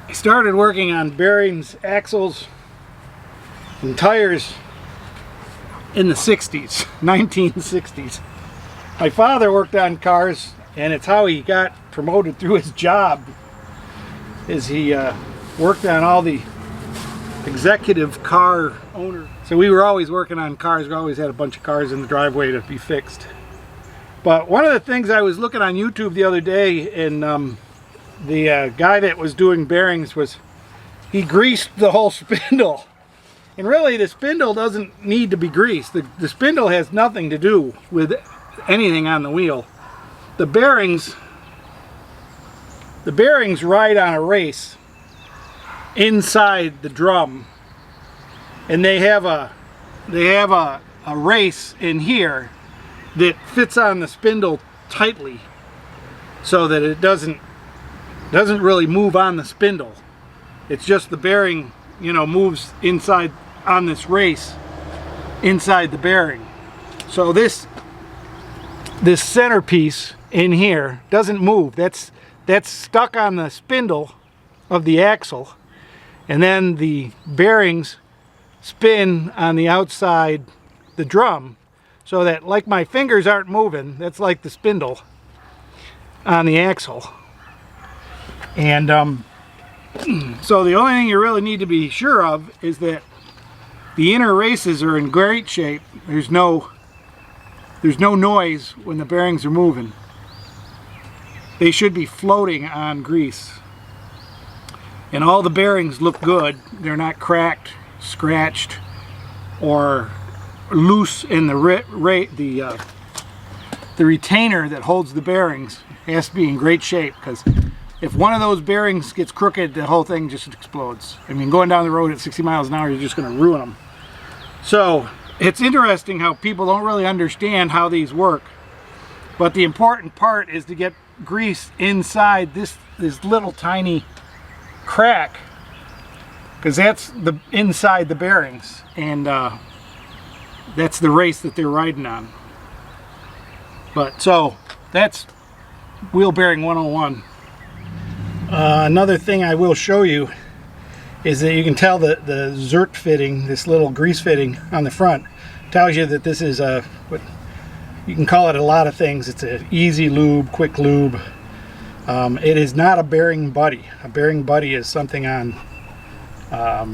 I started working on bearings, axles, and tires in the 60s, 1960s. My father worked on cars, and it's how he got promoted through his job, is he worked on all the executive car owners. So we were always working on cars. We always had a bunch of cars in the driveway to be fixed. But one of the things I was looking on YouTube the other day, and the guy that was doing bearings he greased the whole spindle. And really the spindle doesn't need to be greased. The spindle has nothing to do with anything on the wheel. The bearings ride on a race inside the drum, and they have a race in here that fits on the spindle tightly so that it doesn't really move on the spindle. It's just the bearing, you know, moves inside on this race inside the bearing. So this centerpiece in here doesn't move. That's stuck on the spindle of the axle, and then the bearings spin on the outside the drum, so that, like, my fingers aren't moving. That's like the spindle on the axle. And so the only thing you really need to be sure of is that the inner races are in great shape. There's no noise when the bearings are moving. They should be floating on grease. And all the bearings look good. They're not cracked, scratched, or loose in the retainer that holds the bearings. It has to be in great shape, because if one of those bearings gets crooked, the whole thing just explodes. I mean, going down the road at 60 miles an hour, you're just going to ruin them. So it's interesting how people don't really understand how these work. But the important part is to get grease inside this little tiny crack, because that's the inside the bearings, and that's the race that they're riding on. But so that's wheel bearing 101. Another thing I will show you is that you can tell that the Zert fitting, this little grease fitting on the front, tells you that this is what you can call it a lot of things. It's an easy lube, quick lube. It is not a bearing buddy. A bearing buddy is something on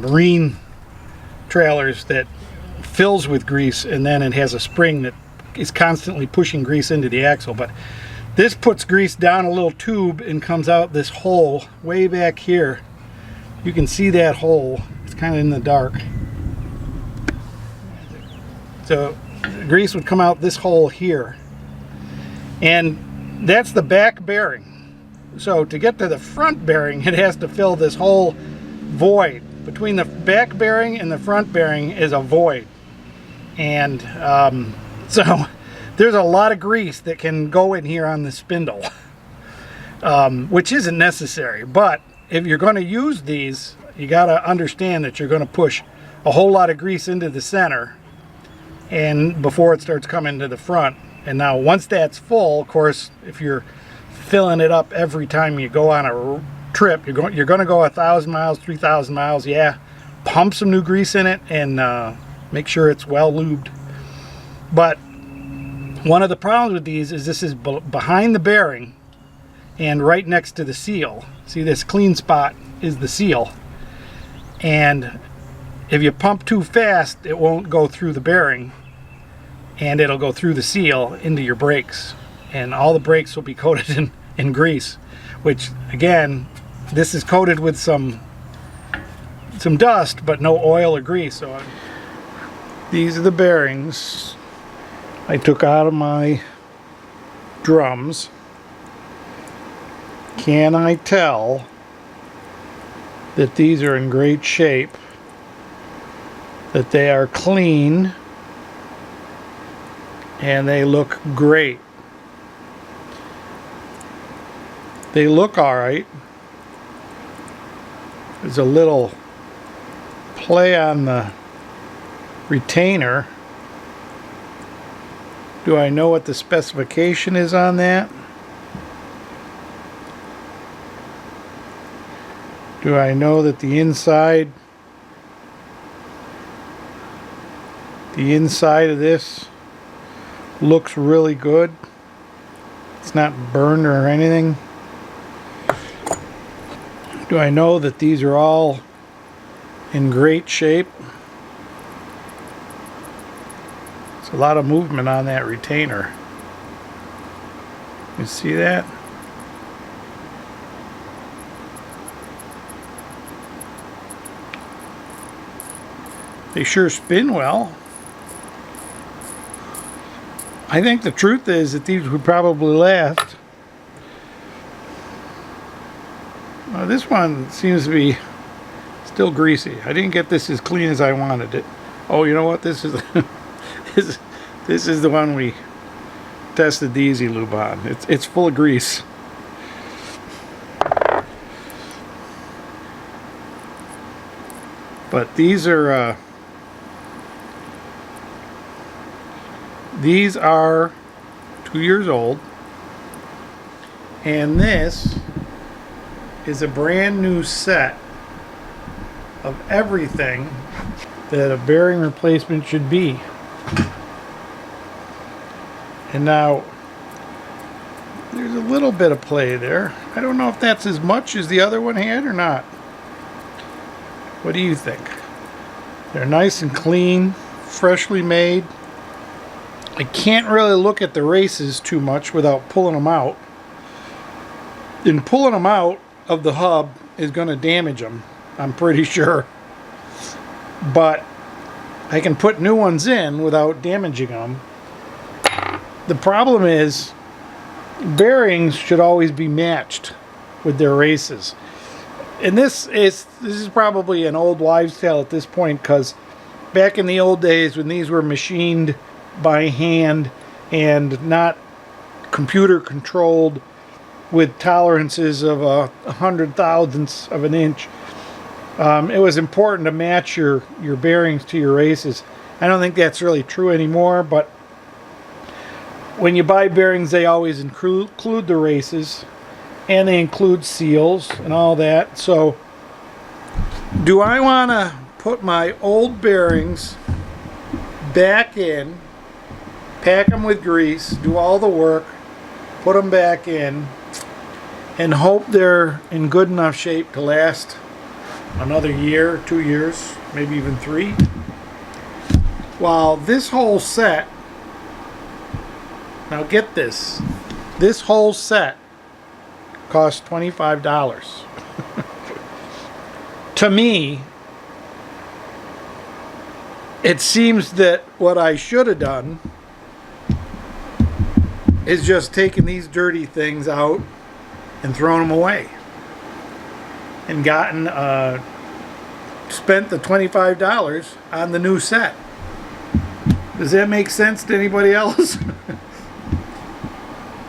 marine trailers that fills with grease, and then it has a spring that is constantly pushing grease into the axle. But this puts grease down a little tube and comes out this hole way back here. You can see that hole. It's kind of in the dark. So grease would come out this hole here, and that's the back bearing. So to get to the front bearing, it has to fill this whole void. Between the back bearing and the front bearing is a void. And so there's a lot of grease that can go in here on the spindle, which isn't necessary. But if you're going to use these, you got to understand that you're going to push a whole lot of grease into the center and before it starts coming to the front. And now once that's full, of course, if you're filling it up every time you go on a trip, you're going to go 1,000 miles, 3,000 miles, yeah, pump some new grease in it and make sure it's well lubed. But one of the problems with these is this is behind the bearing and right next to the seal. See, this clean spot is the seal, and if you pump too fast, it won't go through the bearing, and it'll go through the seal into your brakes, and all the brakes will be coated in grease, which, again, this is coated with some dust, but no oil or grease. So these are the bearings I took out of my drums. Can I tell that these are in great shape, that they are clean, and they look great? They look alright. There's a little play on the retainer. Do I know what the specification is on that? Do I know that the inside of this looks really good? It's not burned or anything. Do I know that these are all in great shape? It's a lot of movement on that retainer. You see that? They sure spin well. I think the truth is that these would probably last. This one seems to be still greasy. I didn't get this as clean as I wanted it. Oh, you know what? This is this is the one we tested the Easy Lube on. It's full of grease. But these are 2 years old, and this is a brand new set of everything that a bearing replacement should be. And now there's a little bit of play there. I don't know if that's as much as the other one had or not. What do you think? They're nice and clean, freshly made. I can't really look at the races too much without pulling them out. And pulling them out of the hub is going to damage them, I'm pretty sure. But I can put new ones in without damaging them. The problem is bearings should always be matched with their races. And this is probably an old wives' tale at this point, because back in the old days when these were machined by hand and not computer controlled with tolerances of 100 thousandths of an inch, it was important to match your bearings to your races. I don't think that's really true anymore, but when you buy bearings, they always include the races, and they include seals and all that. So do I want to put my old bearings back in, pack them with grease, do all the work, put them back in, and hope they're in good enough shape to last another year, 2 years, maybe even 3? While this whole set, now get this whole set cost $25. To me, it seems that what I should have done is just taken these dirty things out and thrown them away and gotten spent the $25 on the new set. Does that make sense to anybody else?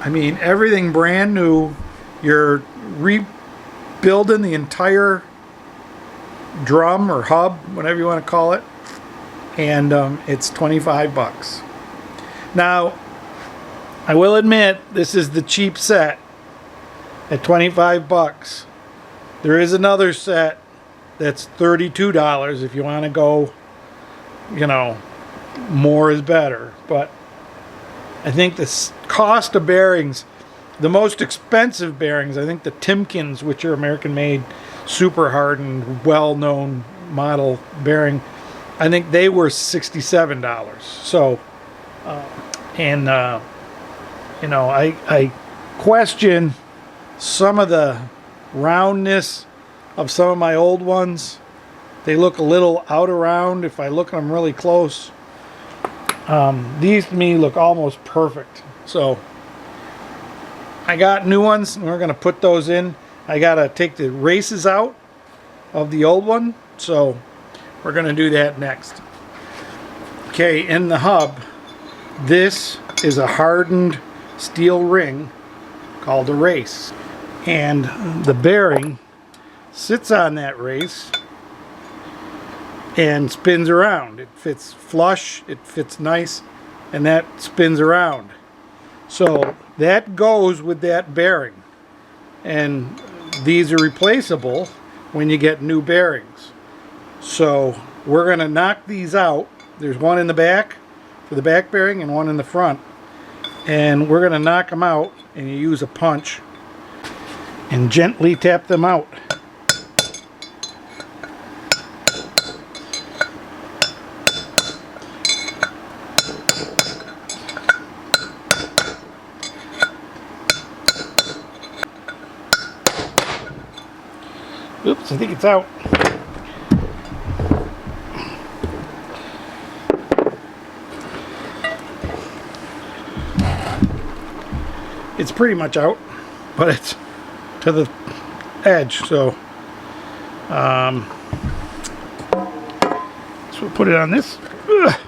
I mean, everything brand new. You're rebuilding the entire drum or hub, whatever you want to call it, and it's $25. Now, I will admit, this is the cheap set at $25. There is another set that's $32 if you want to go, you know, more is better. But I think the cost of bearings, the most expensive bearings, I think the Timkins, which are American made, super hardened, well-known model bearing, I think they were $67. So, you know, I question some of the roundness of some of my old ones. They look a little out of round if I look at them really close. These to me look almost perfect. So I got new ones and we're going to put those in. I got to take the races out of the old one, so we're going to do that next. Okay, in the hub, this is a hardened steel ring called a race, and the bearing sits on that race and spins around. It fits flush, it fits nice, and that spins around. So that goes with that bearing, and these are replaceable when you get new bearings. So we're going to knock these out. There's one in the back for the back bearing and one in the front. And we're going to knock them out, and you use a punch and gently tap them out. Oops, I think it's out. It's pretty much out, but it's to the edge, so we'll put it on this. Ugh.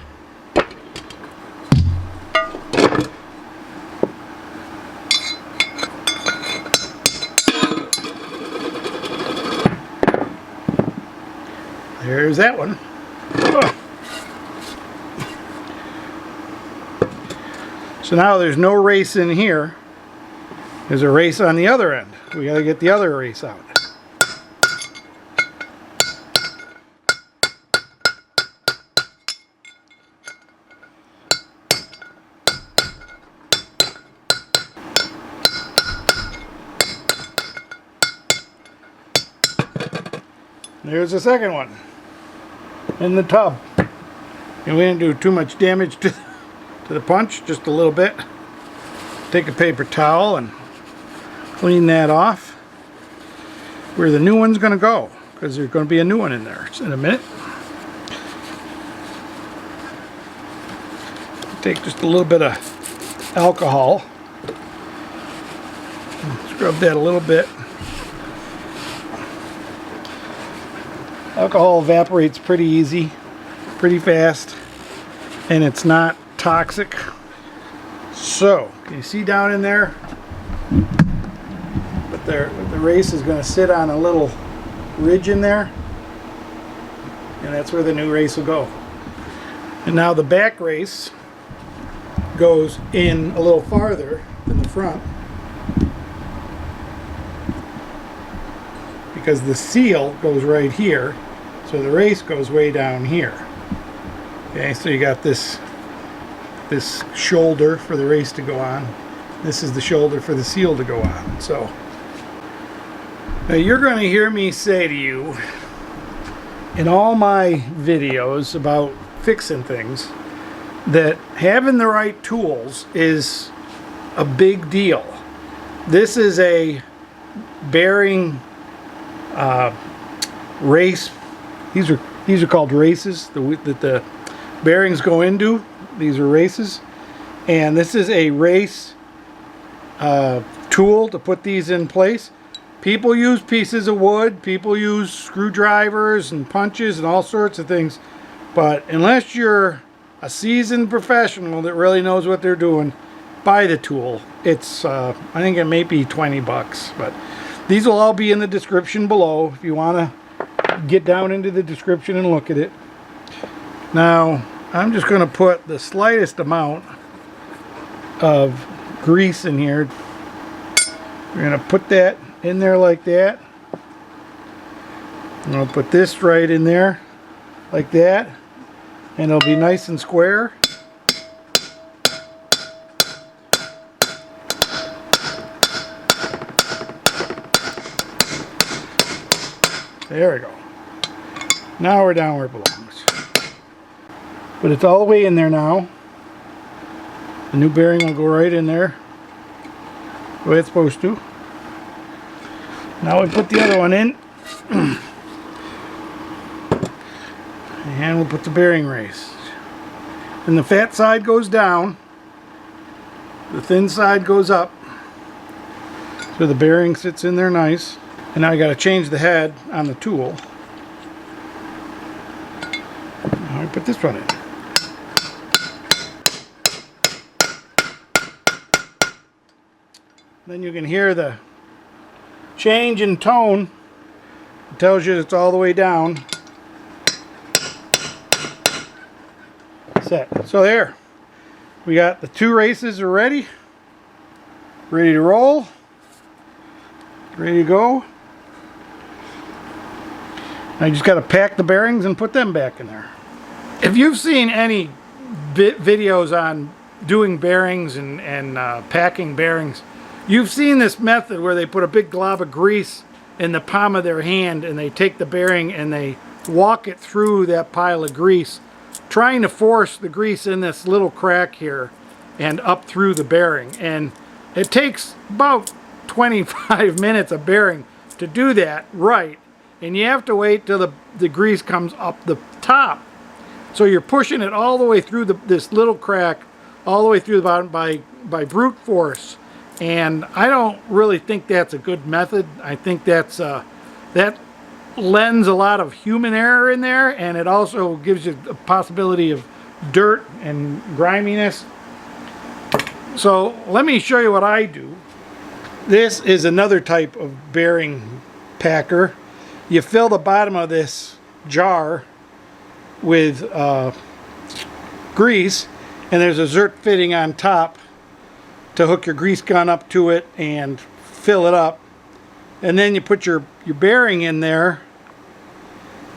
There's that one. Ugh. So now there's no race in here. There's a race on the other end. We got to get the other race out. There's the second one in the tub. And we didn't do too much damage to the punch, just a little bit. Take a paper towel and clean that off. Where the new one's going to go, because there's going to be a new one in there in a minute. Take just a little bit of alcohol. Scrub that a little bit. Alcohol evaporates pretty easy, pretty fast, and it's not toxic. So, can you see down in there? But the race is going to sit on a little ridge in there, and that's where the new race will go. And now the back race goes in a little farther than the front, because the seal goes right here, so the race goes way down here. Okay, so you got this shoulder for the race to go on. This is the shoulder for the seal to go on. So now you're going to hear me say to you in all my videos about fixing things that having the right tools is a big deal. This is a bearing race. These are called races that the bearings go into. These are races, and this is a race tool to put these in place. People use pieces of wood, people use screwdrivers and punches and all sorts of things, but unless you're a seasoned professional that really knows what they're doing, buy the tool. It's I think it may be 20 bucks, but these will all be in the description below if you want to get down into the description and look at it. Now I'm just going to put the slightest amount of grease in here. We're going to put that in there like that. And I'll put this right in there like that, and it'll be nice and square. There we go. Now we're down where it belongs. But it's all the way in there now. The new bearing will go right in there the way it's supposed to. Now we put the other one in. And we'll put the bearing race. And the fat side goes down. The thin side goes up. So the bearing sits in there nice. And now I got to change the head on the tool. Now we put this one in. Then you can hear the change in tone. It tells you it's all the way down. Set. So there. We got the two races are ready. Ready to roll. Ready to go. I just got to pack the bearings and put them back in there. If you've seen any videos on doing bearings and packing bearings, you've seen this method where they put a big glob of grease in the palm of their hand and they take the bearing and they walk it through that pile of grease, trying to force the grease in this little crack here and up through the bearing. And it takes about 25 minutes of bearing to do that right, and you have to wait till the grease comes up the top. So you're pushing it all the way through this little crack, all the way through the bottom by brute force. And I don't really think that's a good method. I think that lends a lot of human error in there, and it also gives you a possibility of dirt and griminess. So let me show you what I do. This is another type of bearing packer. You fill the bottom of this jar with grease, and there's a zert fitting on top to hook your grease gun up to it and fill it up. And then you put your bearing in there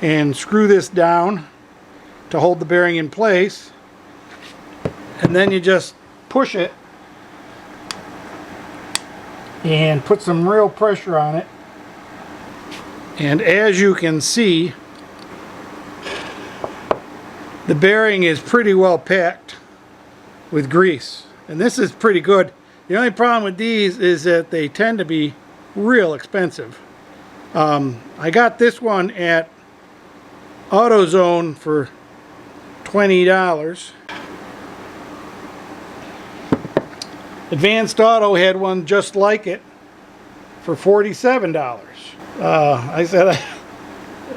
and screw this down to hold the bearing in place, and then you just push it and put some real pressure on it. And as you can see, the bearing is pretty well packed with grease, and this is pretty good. The only problem with these is that they tend to be real expensive. I got this one at AutoZone for $20. Advanced Auto had one just like it for $47. I said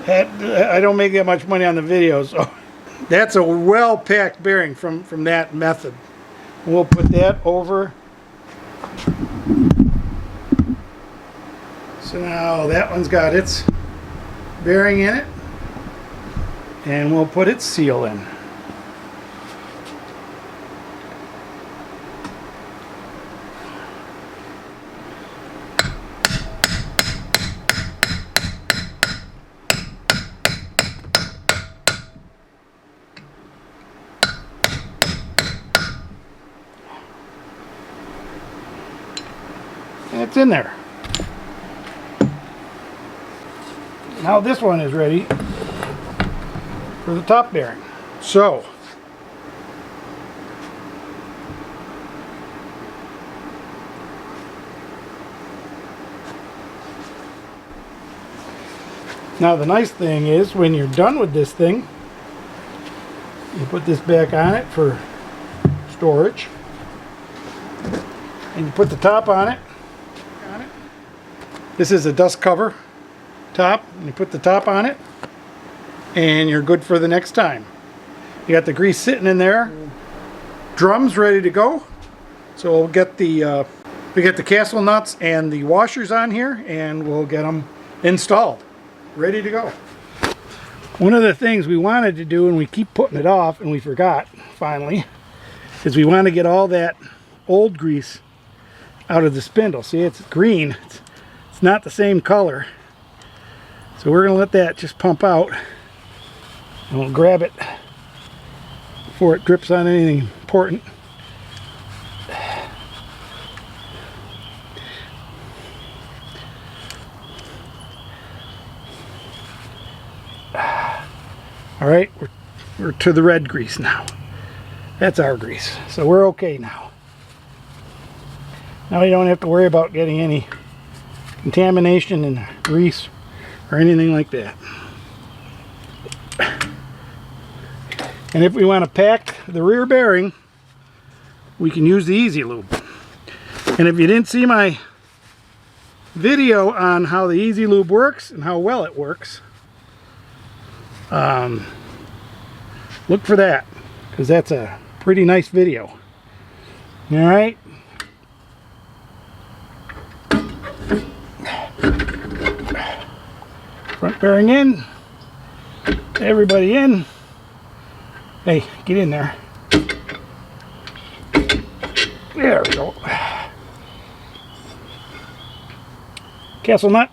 I don't make that much money on the video, so that's a well-packed bearing from that method. We'll put that over. So now that one's got its bearing in it, and we'll put its seal in. And it's in there. Now this one is ready for the top bearing. So now the nice thing is, when you're done with this thing, you put this back on it for storage, and you put the top on it. This is a dust cover top, and you put the top on it and you're good for the next time. You got the grease sitting in there, drums ready to go. So we'll get we get the castle nuts and the washers on here, and we'll get them installed, ready to go. One of the things we wanted to do, and we keep putting it off and we forgot finally, is we want to get all that old grease out of the spindle. See, it's green, it's not the same color. So we're going to let that just pump out, and we'll grab it before it drips on anything important. All right, we're to the red grease now. That's our grease, so we're okay now. Now you don't have to worry about getting any contamination in the grease or anything like that. And if we want to pack the rear bearing, we can use the Easy Lube. And if you didn't see my video on how the Easy Lube works and how well it works, look for that, because that's a pretty nice video. All right. Front bearing in, everybody in. Hey, get in there. There we go. Castle nut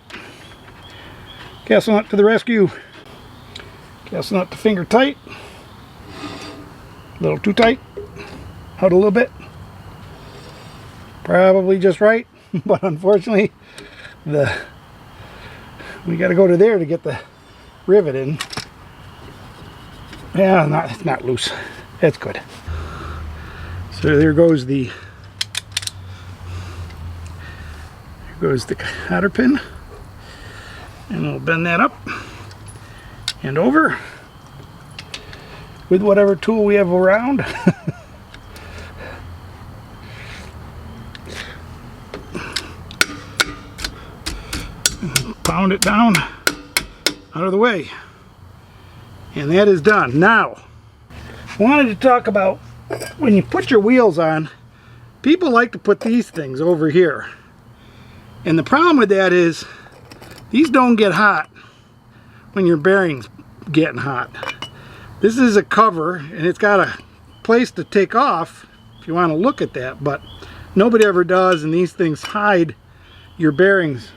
to the rescue. Guess not the finger tight. A little too tight. Out a little bit. Probably just right, but unfortunately we got to go to there to get the rivet in. Yeah, it's not loose. That's good. So there goes the cotter pin, and we'll bend that up and over with whatever tool we have around. Pound it down out of the way, and that is done. Now, I wanted to talk about when you put your wheels on, people like to put these things over here, and the problem with that is these don't get hot when your bearings getting hot. This is a cover, and it's got a place to take off if you want to look at that, but nobody ever does, and these things hide your bearings.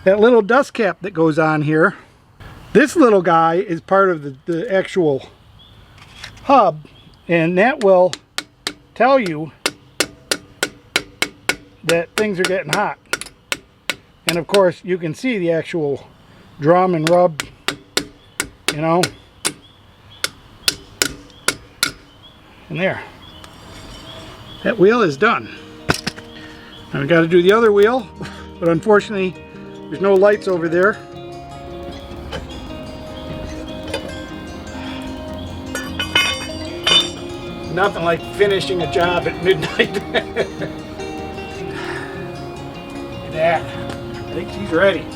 That little dust cap that goes on here, this little guy is part of the actual hub, and that will tell you that things are getting hot. And of course you can see the actual drum and rub, you know, and there, that wheel is done. Now we got to do the other wheel, but unfortunately there's no lights over there. Nothing like finishing a job at midnight. Look at that. I think she's ready.